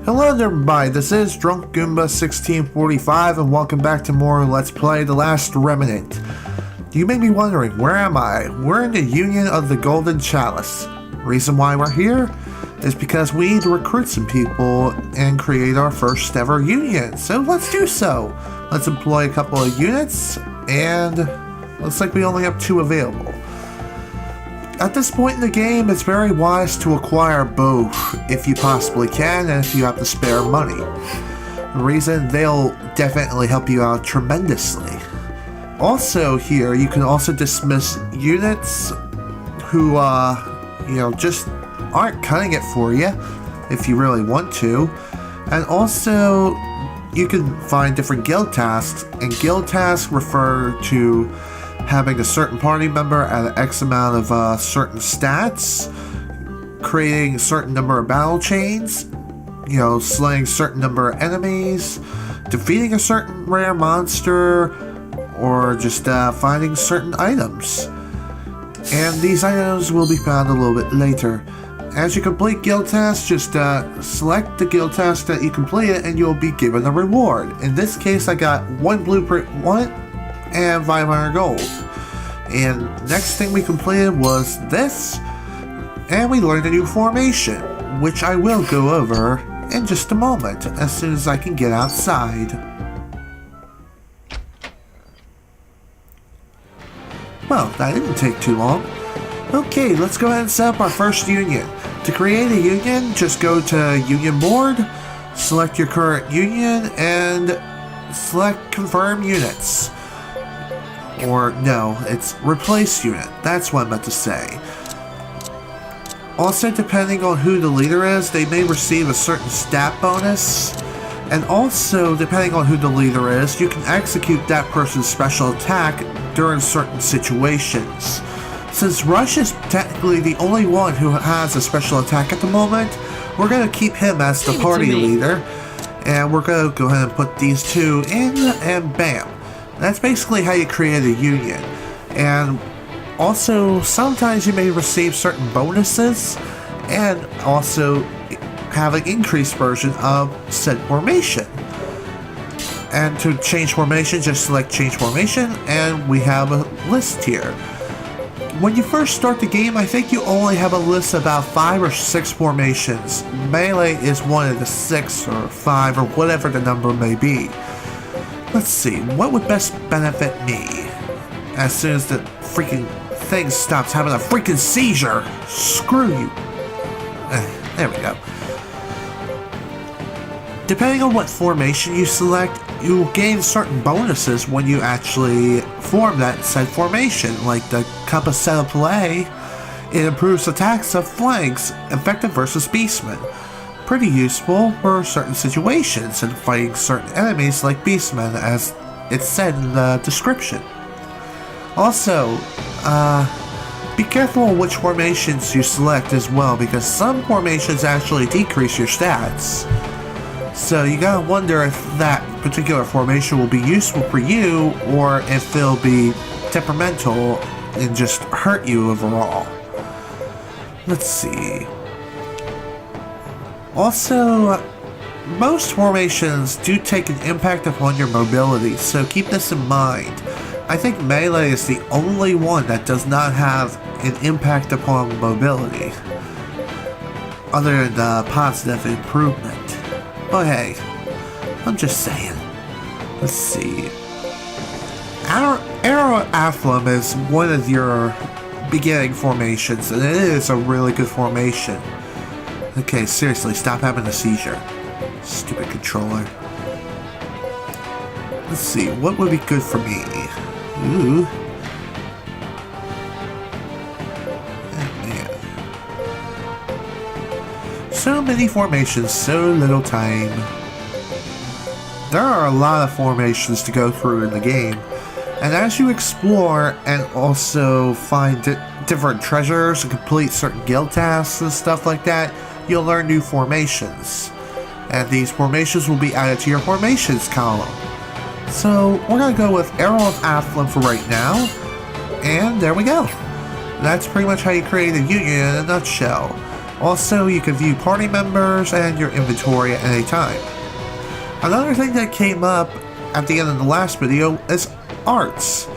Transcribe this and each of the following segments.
Hello there everybody, this is Drunk Goomba 1645 and welcome back to more Let's Play The Last Remnant. You may be wondering, where am I? We're in the Union of the Golden Chalice. Reason why we're here is because we need to recruit some people and create our first ever union. So let's do so. Let's employ a couple of units and looks like we only have 2 available. At this point in the game, it's very wise to acquire both if you possibly can and if you have to spare money. The reason, they'll definitely help you out tremendously. Also here, you can also dismiss units who, just aren't cutting it for you if you really want to. And also, you can find different guild tasks, and guild tasks refer to having a certain party member at an X amount of certain stats, creating a certain number of battle chains, slaying a certain number of enemies, defeating a certain rare monster, or just finding certain items. And these items will be found a little bit later. As you complete guild tasks, just select the guild task that you completed and you'll be given a reward. In this case, I got 1 blueprint, 1 and 500 gold. And next thing we completed was this, and we learned a new formation, which I will go over in just a moment, as soon as I can get outside. Well, that didn't take too long. Okay, let's go ahead and set up our first union. To create a union, just go to Union Board, select your current union, and select Confirm Units. Or no, it's replace unit. That's what I meant to say. Also, depending on who the leader is, they may receive a certain stat bonus. And also, depending on who the leader is, you can execute that person's special attack during certain situations. Since Rush is technically the only one who has a special attack at the moment, we're going to keep him as the party leader. And we're going to go ahead and put these 2 in, and bam. That's basically how you create a union. And also, sometimes you may receive certain bonuses and also have an increased version of said formation. And to change formation, just select change formation and we have a list here. When you first start the game, I think you only have a list of about 5 or 6 formations. Melee is one of the 6 or 5 or whatever the number may be. Let's see, what would best benefit me? As soon as the freaking thing stops having a freaking seizure. Screw you. There we go. Depending on what formation you select, you will gain certain bonuses when you actually form that said formation. Like the Cup of Set of Play, it improves attacks of flanks, effective versus beastmen. Pretty useful for certain situations and fighting certain enemies like beastmen, as it's said in the description. Also, be careful which formations you select as well, because some formations actually decrease your stats. So you gotta wonder if that particular formation will be useful for you, or if it'll be temperamental and just hurt you overall. Let's see. Also, most formations do take an impact upon your mobility, so keep this in mind. I think Melee is the only one that does not have an impact upon mobility, other than the positive improvement. But hey, I'm just saying. Let's see. Arrow Athlum is one of your beginning formations, and it is a really good formation. Okay, seriously, stop having a seizure. Stupid controller. Let's see, what would be good for me? Ooh. Oh, man. So many formations, so little time. There are a lot of formations to go through in the game. And as you explore and also find different treasures and complete certain guild tasks and stuff like that, you'll learn new formations. And these formations will be added to your formations column. So we're going to go with Arrow of Athlum for right now. And there we go. That's pretty much how you create a union in a nutshell. Also, you can view party members and your inventory at any time. Another thing that came up at the end of the last video is arts.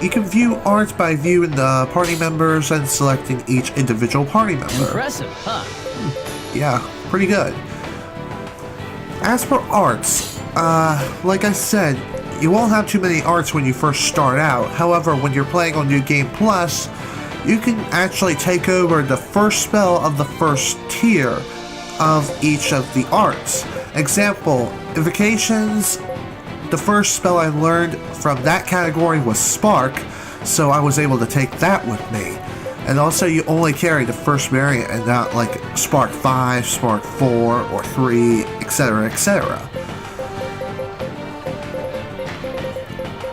You can view art by viewing the party members and selecting each individual party member. Impressive, huh? Yeah, pretty good. As for arts, like I said, you won't have too many arts when you first start out. However, when you're playing on New Game Plus, you can actually take over the first spell of the first tier of each of the arts. Example, Invocations. The first spell I learned from that category was Spark, so I was able to take that with me. And also, you only carry the first variant and not like Spark 5, Spark 4, or 3, etc., etc.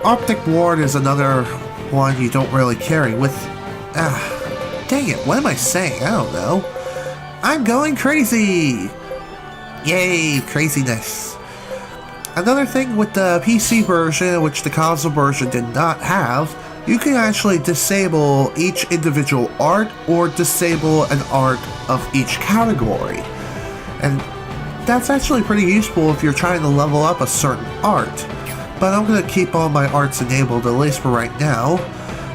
Optic Ward is another one you don't really carry with... dang it, what am I saying? I don't know. I'm going crazy! Yay, craziness. Another thing with the PC version, which the console version did not have, you can actually disable each individual art or disable an art of each category. And that's actually pretty useful if you're trying to level up a certain art. But I'm going to keep all my arts enabled, at least for right now.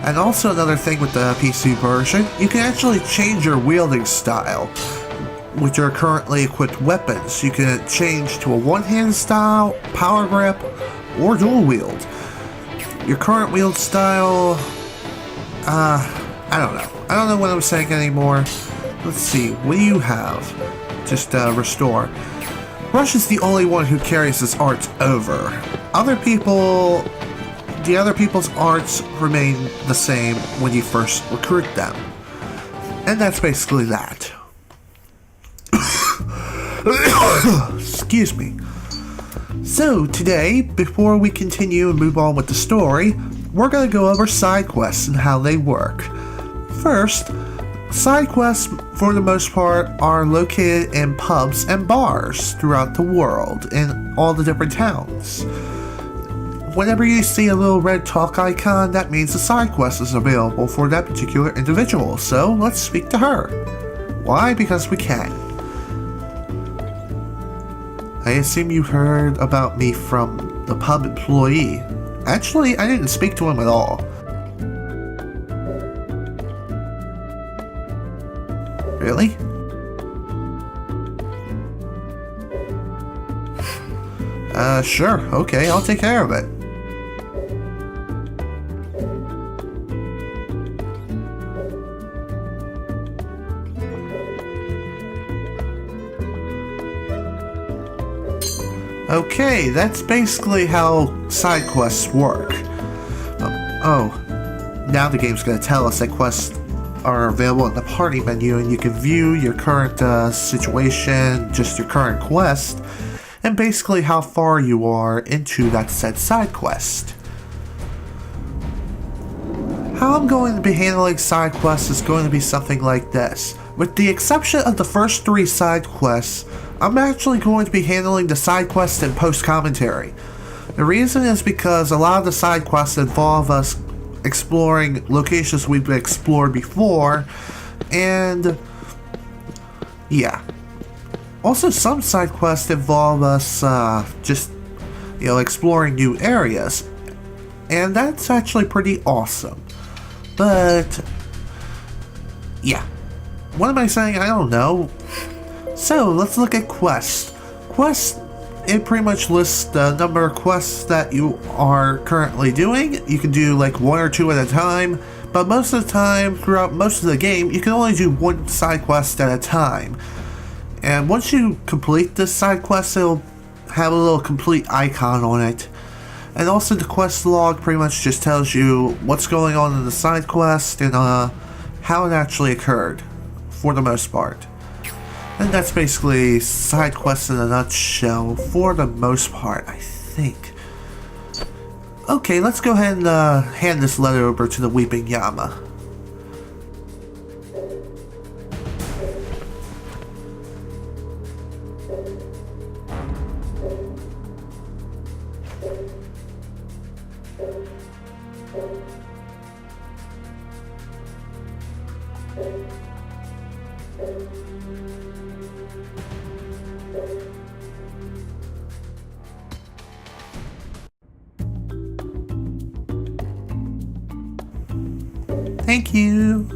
And also another thing with the PC version, you can actually change your wielding style. With your currently equipped weapons, you can change to a one-hand style, power grip, or dual wield. Your current wield style, I don't know. I don't know what I'm saying anymore. Let's see, what do you have? Just restore. Rush is the only one who carries his arts over. The other people's arts remain the same when you first recruit them. And that's basically that. Excuse me. So today, before we continue and move on with the story, we're going to go over side quests and how they work. First, side quests for the most part are located in pubs and bars throughout the world in all the different towns. Whenever you see a little red talk icon, that means a side quest is available for that particular individual, so let's speak to her. Why? Because we can. I assume you heard about me from the pub employee. Actually, I didn't speak to him at all. Really? Sure, okay, I'll take care of it. Okay, that's basically how side quests work. Now the game's going to tell us that quests are available in the party menu, and you can view your current situation, just your current quest, and basically how far you are into that said side quest. How I'm going to be handling side quests is going to be something like this. With the exception of the first 3 side quests, I'm actually going to be handling the side quests in post-commentary. The reason is because a lot of the side quests involve us exploring locations we've explored before, and yeah. Also, some side quests involve us just, exploring new areas, and that's actually pretty awesome. But yeah. What am I saying? I don't know. So, let's look at quests. Quests, it pretty much lists the number of quests that you are currently doing. You can do like 1 or 2 at a time, but most of the time, throughout most of the game, you can only do 1 side quest at a time. And once you complete this side quest, it'll have a little complete icon on it. And also the quest log pretty much just tells you what's going on in the side quest and how it actually occurred, for the most part. And that's basically side quests in a nutshell, for the most part, I think. Okay, let's go ahead and hand this letter over to the Weeping Yama. Thank you.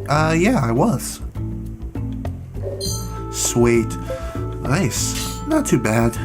Yeah, I was. Sweet. Nice. Not too bad.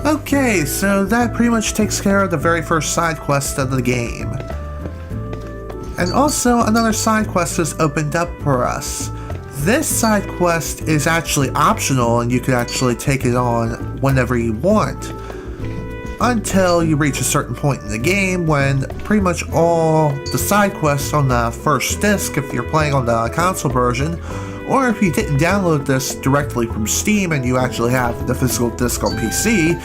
Okay, so that pretty much takes care of the very first side quest of the game. And also, another side quest has opened up for us. This side quest is actually optional and you can actually take it on whenever you want. Until you reach a certain point in the game when pretty much all the side quests on the first disc, if you're playing on the console version, or if you didn't download this directly from Steam and you actually have the physical disc on PC,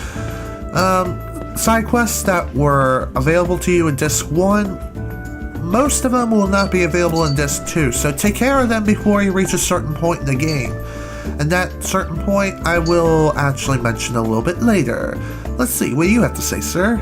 side quests that were available to you in Disc 1, most of them will not be available in Disc 2, so take care of them before you reach a certain point in the game. And that certain point I will actually mention a little bit later. Let's see, what do you have to say, sir?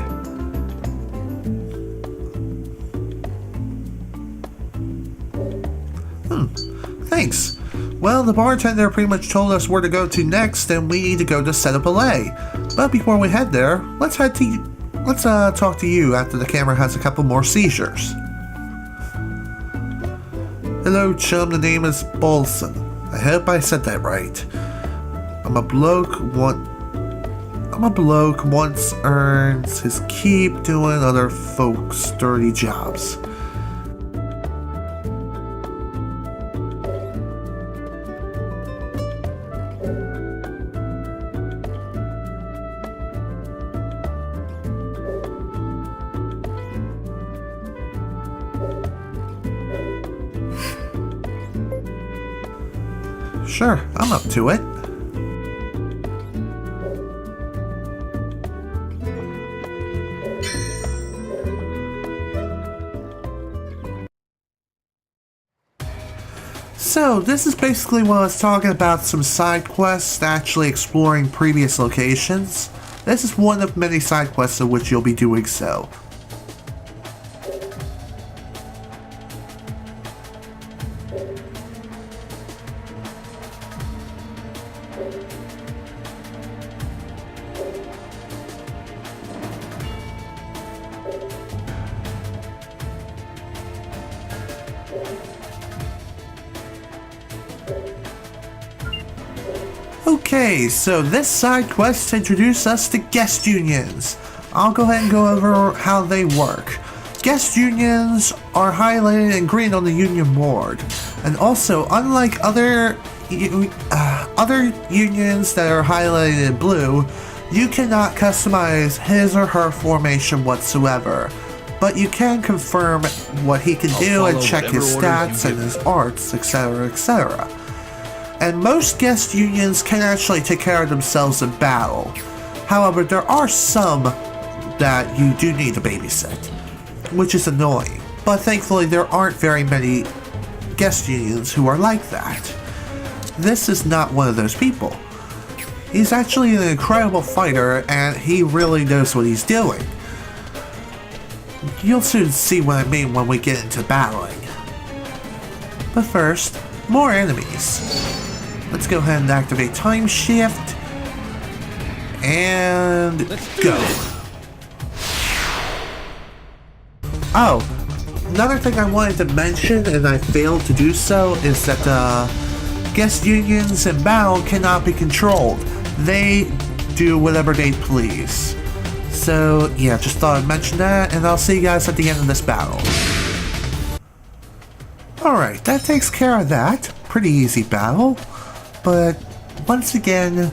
Thanks. Well, the bartender pretty much told us where to go to next, and we need to go to set up a lay. But before we head there, let's talk to you after the camera has a couple more seizures. Hello, chum. The name is Bolson. I hope I said that right. I'm a bloke once earns his keep doing other folks' dirty jobs. Sure, I'm up to it. So, this is basically what I was talking about, some side quests actually exploring previous locations. This is one of many side quests of which you'll be doing so. Okay, so this side quest introduces us to guest unions. I'll go ahead and go over how they work. Guest unions are highlighted in green on the union board. And also, unlike other unions that are highlighted in blue, you cannot customize his or her formation whatsoever. But you can confirm what he can do and check his stats and his arts, etc, etc. And most guest unions can actually take care of themselves in battle. However, there are some that you do need to babysit, which is annoying. But thankfully, there aren't very many guest unions who are like that. This is not one of those people. He's actually an incredible fighter, and he really knows what he's doing. You'll soon see what I mean when we get into battling. But first, more enemies. Let's go ahead and activate time shift. And go. Oh, another thing I wanted to mention, and I failed to do so, is that guest unions in battle cannot be controlled. They do whatever they please. So, yeah, just thought I'd mention that, and I'll see you guys at the end of this battle. Alright, that takes care of that. Pretty easy battle. But, once again,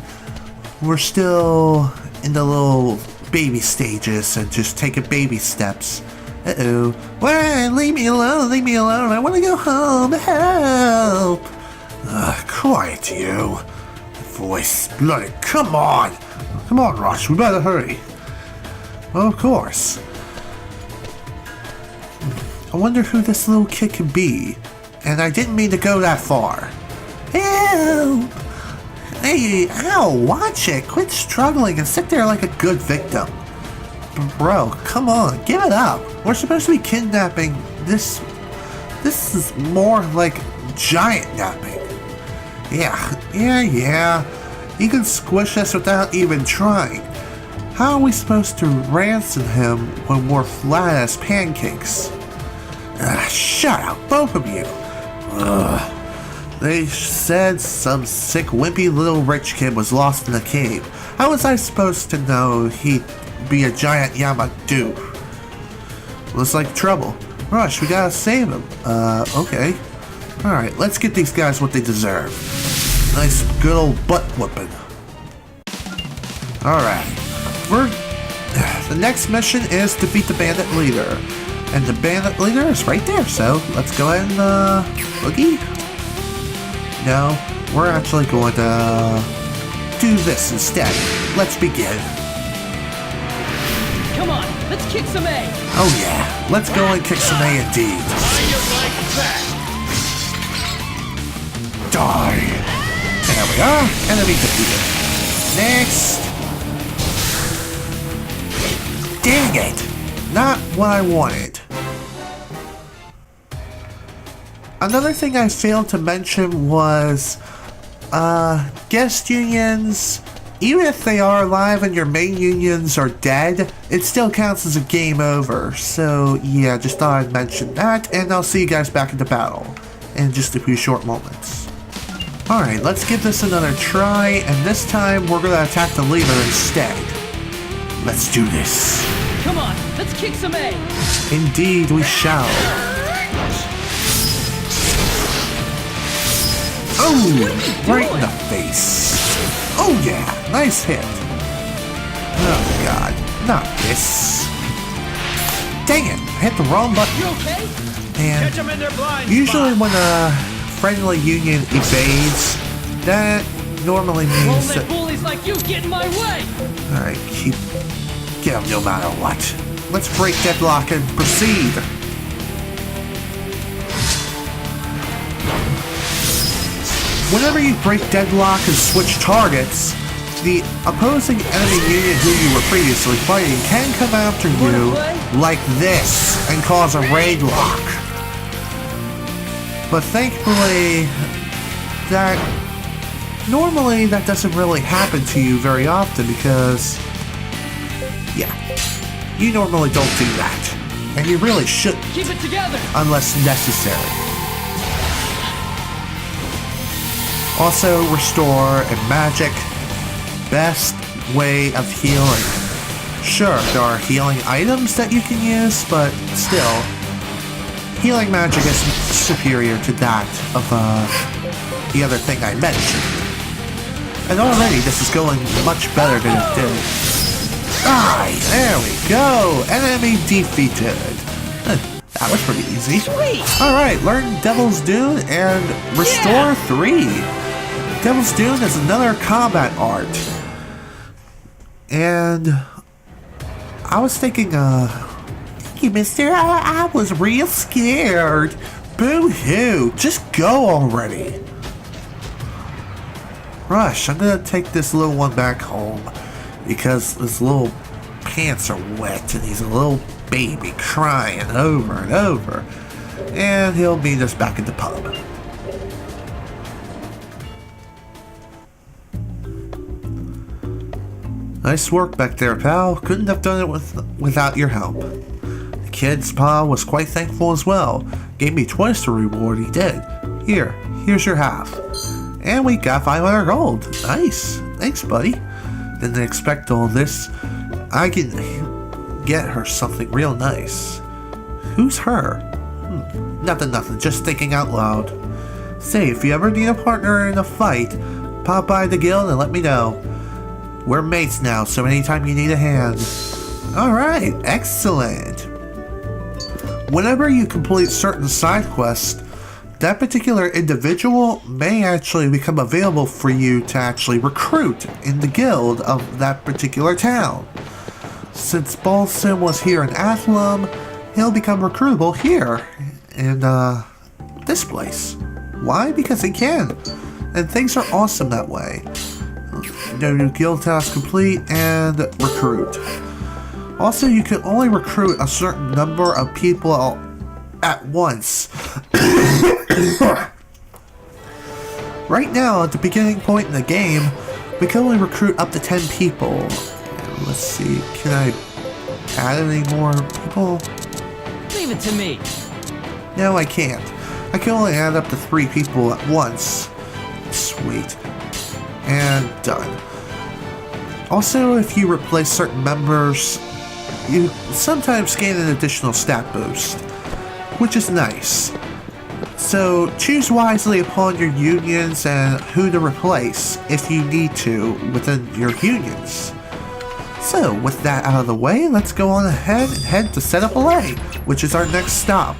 we're still in the little baby stages and just taking baby steps. Uh-oh. Wait, leave me alone, I want to go home, help! Quiet, you. Voice bloody, come on, Rush, we better hurry. Well, of course. I wonder who this little kid could be. And I didn't mean to go that far. Help! Hey, ow, watch it. Quit struggling and sit there like a good victim. Bro, come on, give it up. We're supposed to be kidnapping. This is more like giant napping. Yeah. You can squish us without even trying. How are we supposed to ransom him when we're flat as pancakes? Shut up, both of you. They said some sick, wimpy little rich kid was lost in a cave. How was I supposed to know he'd be a giant Yama dude? Looks like trouble. Rush, we gotta save him. Okay. Alright, let's get these guys what they deserve. Nice good old butt whooping. Alright. The next mission is defeat the bandit leader. And the bandit leader is right there, so let's go ahead and boogie. No, we're actually going to do this instead. Let's begin. Come on, let's kick some A. Oh yeah, let's go and kick some A indeed. Die. There we are. Enemy defeated. Next. Dang it. Not what I wanted. Another thing I failed to mention was guest unions. Even if they are alive and your main unions are dead, it still counts as a game over. So yeah, just thought I'd mention that, and I'll see you guys back in the battle in just a few short moments. Alright, let's give this another try, and this time we're going to attack the leader instead. Let's do this. Come on, let's kick some A. Indeed we shall. Oh, right in the face. Oh yeah, nice hit. Oh god, not this. Dang it, I hit the wrong button. You okay? And Catch 'em in their blind usually spot. when a friendly union evades, that normally Won't means let that... bullies like you get in my way. Alright, get them no matter what. Let's break deadlock and proceed. Whenever you break deadlock and switch targets, the opposing enemy union who you were previously fighting can come after you like this and cause a raid lock. But thankfully, normally that doesn't really happen to you very often because, yeah, you normally don't do that. And you really shouldn't. Keep it together. Unless necessary. Also, restore and magic. Best way of healing. Sure, there are healing items that you can use, but still, healing magic is superior to that of the other thing I mentioned. And already this is going much better than it did. Alright, there we go! Enemy defeated. That was pretty easy. Alright, learn Devil's Dune and Restore 3. Devil's Dune is another combat art. And I was thinking, hey mister, I was real scared. Boo-hoo, just go already. Rush, I'm gonna take this little one back home because his little pants are wet and he's a little baby crying over and over. And he'll meet us back at the pub. Nice work back there, pal. Couldn't have done it without your help. The kid's pa was quite thankful as well. Gave me twice the reward he did. Here's your half. And we got 500 gold. Nice. Thanks, buddy. Didn't expect all this. I can get her something real nice. Who's her? Nothing. Just thinking out loud. Say, if you ever need a partner in a fight, pop by the guild and let me know. We're mates now, so anytime you need a hand. Alright, excellent. Whenever you complete certain side quests, that particular individual may actually become available for you to actually recruit in the guild of that particular town. Since Balsam was here in Athlum, he'll become recruitable here in this place. Why? Because he can. And things are awesome that way. no new guild task complete, and recruit. Also, you can only recruit a certain number of people at once. Right now, at the beginning point in the game, we can only recruit up to 10 people. Let's see, can I add any more people? Leave it to me. No, I can't. I can only add up to 3 people at once. Sweet. And done. Also, if you replace certain members, you sometimes gain an additional stat boost, which is nice. So choose wisely upon your unions and who to replace if you need to within your unions. So with that out of the way, let's go on ahead and head to Setup LA, which is our next stop.